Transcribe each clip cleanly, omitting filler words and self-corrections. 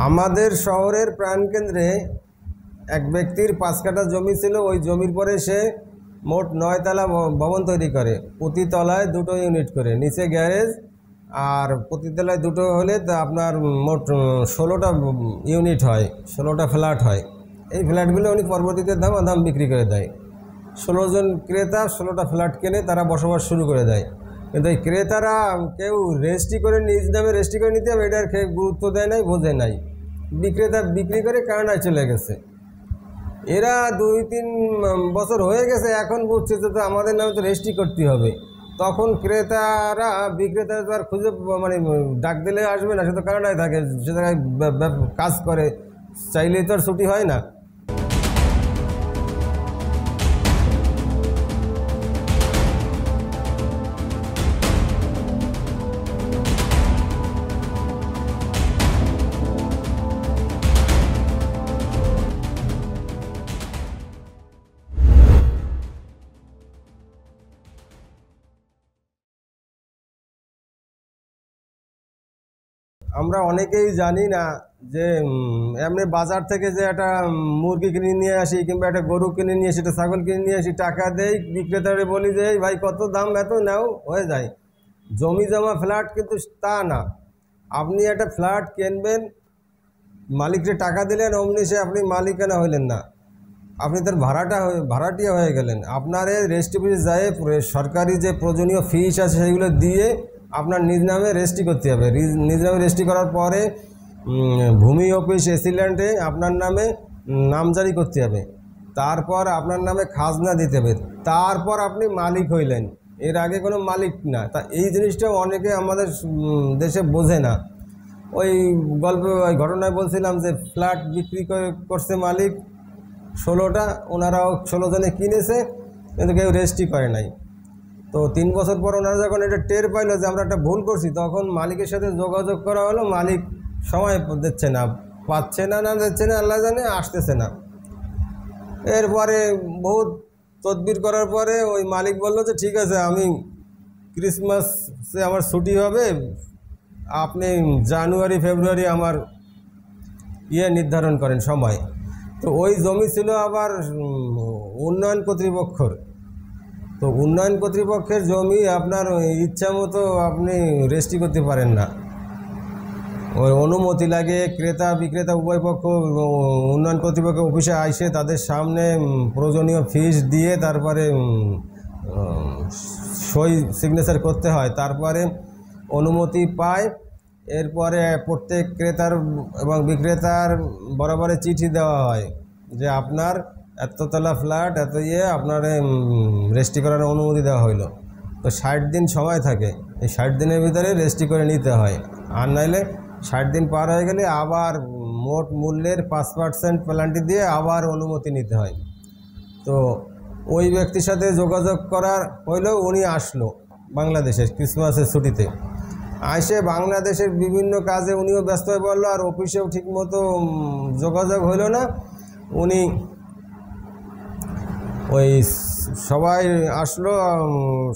আমাদের শহরের প্রাণকেন্দ্রে এক ব্যক্তির 5 কাঠা জমি ছিল। ওই জমির পরে সে মোট 9 তলা ভবন তৈরি করে, প্রতি তলায় 2টো ইউনিট করে, নিচে গ্যারেজ আর প্রতি তলায় 2টো হলে তা আপনার মোট 16টা ইউনিট হয়, 16টা ফ্ল্যাট হয়। এই ফ্ল্যাটগুলো উনি পরবর্তীতে দাম বিক্রি করে দেয়। 16 জন ক্রেতা 16টা ফ্ল্যাট কেনে, তারা বসবাস শুরু করে দেয়। কিন্তু এই ক্রেতারা কেউ রেজিস্ট্রি করে নিজ নামে রেজিস্ট্রি করে নিতে হবে এটার খেয়ে গুরুত্ব দেয় নাই, বোঝে নাই। বিক্রেতা বিক্রি করে কানাডায় চলে গেছে। এরা 2-3 বছর হয়ে গেছে, এখন বুঝছে যে তো আমাদের নামে তো রেজিস্ট্রি করতে হবে। তখন ক্রেতারা বিক্রেতারা তো আর খুঁজে মানে ডাক দিলে আসবে না, সে তো কানাডায় থাকে, সে জায়গায় কাজ করে, চাইলেই তো আর ছুটি হয় না। আমরা অনেকেই জানি না যে এমনি বাজার থেকে যে একটা মুরগি কিনে নিয়ে আসি কিংবা একটা গরু কিনে নিয়ে আসি, একটা ছাগল কিনে নিয়ে আসি, টাকা দেই, বিক্রেতারে বলি যে ভাই কত দাম, এত নাও, হয়ে যায়। জমি জমা ফ্ল্যাট কিন্তু তা না। আপনি একটা ফ্ল্যাট কিনবেন, মালিককে টাকা দিলেন, অমনি সে আপনি মালিকানা হইলেন না, আপনি তার ভাড়াটিয়া হয়ে গেলেন। আপনার রেজিস্ট্রি অফিসে যায় সরকারি যে প্রয়োজনীয় ফিস আছে সেগুলো দিয়ে আপনার নিজ নামে রেজিস্ট্রি করতে হবে। নিজ নামে রেজিস্ট্রি করার পরে ভূমি অফিস এসিল্যান্ডে আপনার নামে নামজারি করতে হবে, তারপর আপনার নামে খাজনা দিতে হবে, তারপর আপনি মালিক হইলেন। এর আগে কোনো মালিক না। তা এই জিনিসটা অনেকে আমাদের দেশে বোঝে না। ওই ওই ঘটনায় বলছিলাম যে ফ্ল্যাট বিক্রি করছে মালিক 16টা, ওনারাও 16 জনে কিনেছে, কিন্তু কেউ রেজিস্ট্রি করে নাই। তো 3 বছর পর ওনারা যখন এটা টের পাইলো যে আমরা একটা ভুল করছি, তখন মালিকের সাথে যোগাযোগ করা হলো। মালিক সময় দিচ্ছে না, পাচ্ছে না, দিচ্ছে না, আল্লাহ জানে, আসতেছে না। এরপরে বহুত তদবির করার পরে ওই মালিক বলল যে ঠিক আছে, আমি ক্রিসমাসে আমার ছুটি হবে, আপনি জানুয়ারি ফেব্রুয়ারি আমার নির্ধারণ করেন সময়। তো ওই জমি ছিল আবার উন্নয়ন কর্তৃপক্ষর। তো উন্নয়ন কর্তৃপক্ষের জমি আপনার ইচ্ছা মতো আপনি রেজিস্ট্রি করতে পারেন না, ওই অনুমতি লাগে। ক্রেতা বিক্রেতা উভয় পক্ষ উন্নয়ন কর্তৃপক্ষ অফিসে আইসে তাদের সামনে প্রয়োজনীয় ফিস দিয়ে তারপরে সই সিগনেচার করতে হয়, তারপরে অনুমতি পায়। এরপরে প্রত্যেক ক্রেতার এবং বিক্রেতার বরাবরে চিঠি দেওয়া হয় যে আপনার এততলা ফ্ল্যাট এত আপনার রেজিস্ট্রি করার অনুমতি দেওয়া হইলো। তো 60 দিন সময় থাকে, এই 60 দিনের ভিতরে রেজিস্ট্রি করে নিতে হয়। আর নাইলে 60 দিন পার হয়ে গেলে আবার মোট মূল্যের 5% পেনাল্টি দিয়ে আবার অনুমতি নিতে হয়। তো ওই ব্যক্তির সাথে যোগাযোগ করার হইলো, উনি আসলো বাংলাদেশের ক্রিসমাসের ছুটিতে। আইসে বাংলাদেশের বিভিন্ন কাজে উনিও ব্যস্ত হয়ে পড়লো, আর অফিসেও ঠিকমতো যোগাযোগ হইল না। উনি ওই সবাই আসলো,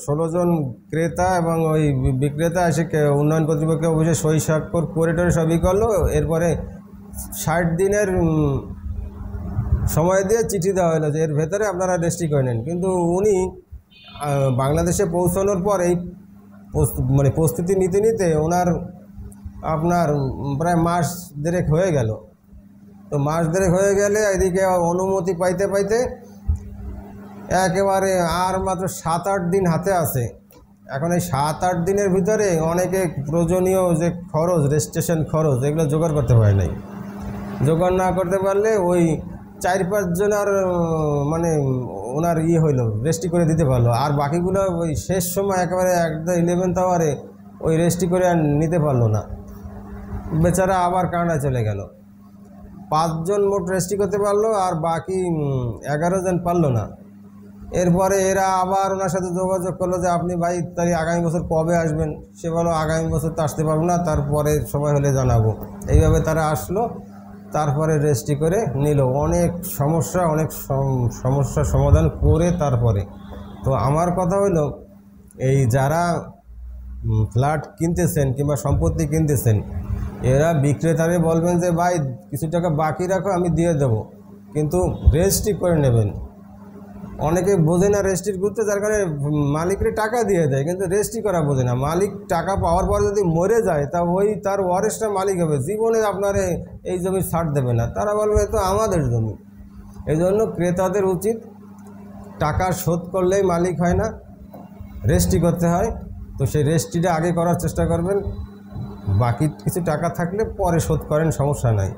16 জন ক্রেতা এবং ওই বিক্রেতা এসে উন্নয়ন কর্তৃপক্ষের অফিসে সই স্বাক্ষর করে সবই করলো। এরপরে 60 দিনের সময় দিয়ে চিঠি দেওয়া হলো যে এর ভেতরে আপনারা রেজিস্ট্রি করে নেন। কিন্তু উনি বাংলাদেশে পৌঁছানোর পর এই মানে প্রস্তুতি নিতে নিতে ওনার আপনার প্রায় মাস দেড়েক হয়ে গেল। তো মাস দেড়েক হয়ে গেলে এদিকে অনুমতি পাইতে পাইতে একেবারে আর মাত্র 7-8 দিন হাতে আছে। এখন এই 7-8 দিনের ভিতরে অনেকে প্রয়োজনীয় যে খরচ, রেজিস্ট্রেশন খরচ, এগুলো জোগাড় করতে পারে নাই। জোগাড় না করতে পারলে ওই 4-5 জনের মানে ওনার হইলো, রেজিস্ট্রি করে দিতে পারলো। আর বাকিগুলো ওই শেষ সময় একেবারে 11th আওয়ারে ওই রেজিস্ট্রি করে আর নিতে পারলো না, বেচারা আবার কানাডায় চলে গেল। 5 জন মোট রেজিস্ট্রি করতে পারলো, আর বাকি 11 জন পারলো না। এরপরে এরা আবার ওনার সাথে যোগাযোগ করলো যে আপনি ভাই তাই আগামী বছর কবে আসবেন। সে বলো আগামী বছর তো আসতে পারবো না, তারপরে সময় হলে জানাবো। এইভাবে তারা আসলো, তারপরে রেজিস্ট্রি করে নিল। অনেক সমস্যার সমাধান করে তারপরে। তো আমার কথা হলো, এই যারা ফ্ল্যাট কিনতেছেন কিংবা সম্পত্তি কিনতেছেন, এরা বিক্রেতারে বলবেন যে ভাই কিছু টাকা বাকি রাখো, আমি দিয়ে দেবো, কিন্তু রেজিস্ট্রি করে নেবেন। অনেকে বোঝে না রেজিস্ট্রির গুরুত্ব, যার কারণে মালিকরে টাকা দিয়ে দেয়, কিন্তু রেজিস্ট্রি করা বোঝে না। মালিক টাকা পাওয়ার পর যদি মরে যায়, তা ওই তার ওয়ারিশটা মালিক হবে, জীবনে আপনার এই জমি ছাড় দেবে না। তারা বলবে তো আমাদের জমি। এই জন্য ক্রেতাদের উচিত টাকা শোধ করলেই মালিক হয় না, রেজিস্ট্রি করতে হয়। তো সেই রেজিস্ট্রিটা আগে করার চেষ্টা করবেন, বাকি কিছু টাকা থাকলে পরে শোধ করেন, সমস্যা নাই।